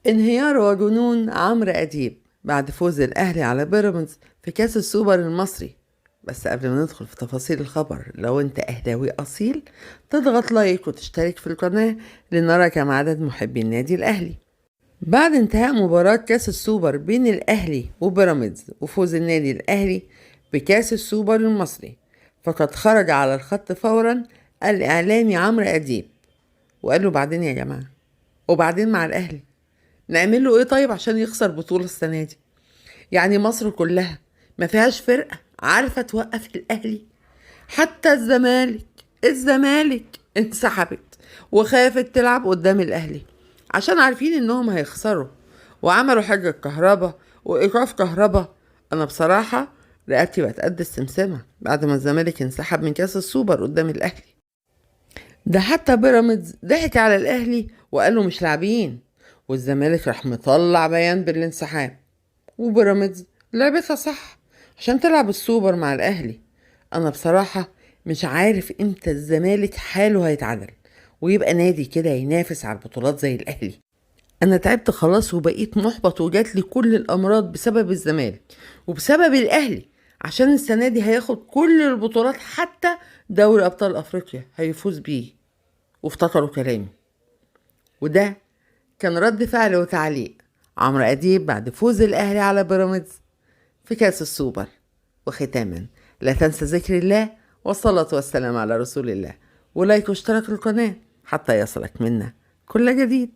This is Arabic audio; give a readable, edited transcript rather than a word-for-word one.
انهيار وجنون عمرو أديب بعد فوز الأهلي على بيراميدز في كأس السوبر المصري. بس قبل ما ندخل في تفاصيل الخبر، لو انت أهلاوي أصيل تضغط لايك وتشترك في القناة لنرى كم عدد محبي النادي الأهلي. بعد انتهاء مباراة كأس السوبر بين الأهلي وبيراميدز وفوز النادي الأهلي بكأس السوبر المصري، فقد خرج على الخط فورا الإعلامي عمرو أديب وقال له: بعدين يا جماعة، وبعدين مع الأهلي نعمل له ايه طيب عشان يخسر بطولة السنة دي؟ يعني مصر كلها ما فيهاش فرقة عارفة توقف الأهلي؟ حتى الزمالك انسحبت وخافت تلعب قدام الأهلي عشان عارفين انهم هيخسروا، وعملوا حاجة كهربا وإيقاف كهربا. أنا بصراحة رقبتي بقت قد السمسمة بعد ما الزمالك انسحب من كأس السوبر قدام الأهلي. ده حتى بيراميدز ضحك على الأهلي وقالوا مش لاعبين، والزمالك راح مطلع بيان بالانسحاب، وبيراميدز لعبتها صح عشان تلعب السوبر مع الأهلي. أنا بصراحة مش عارف امتى الزمالك حاله هيتعدل ويبقى نادي كده ينافس على البطولات زي الأهلي. أنا تعبت خلاص وبقيت محبط وجات لي كل الأمراض بسبب الزمالك وبسبب الأهلي، عشان السنة دي هياخد كل البطولات، حتى دوري أبطال أفريقيا هيفوز بيه. وافتكروا كلامي، وده كان رد فعل وتعليق عمرو أديب بعد فوز الأهلي على بيراميدز في كأس السوبر. وختاما، لا تنسى ذكر الله والصلاة والسلام على رسول الله، ولايك واشتراك القناة حتى يصلك منا كل جديد.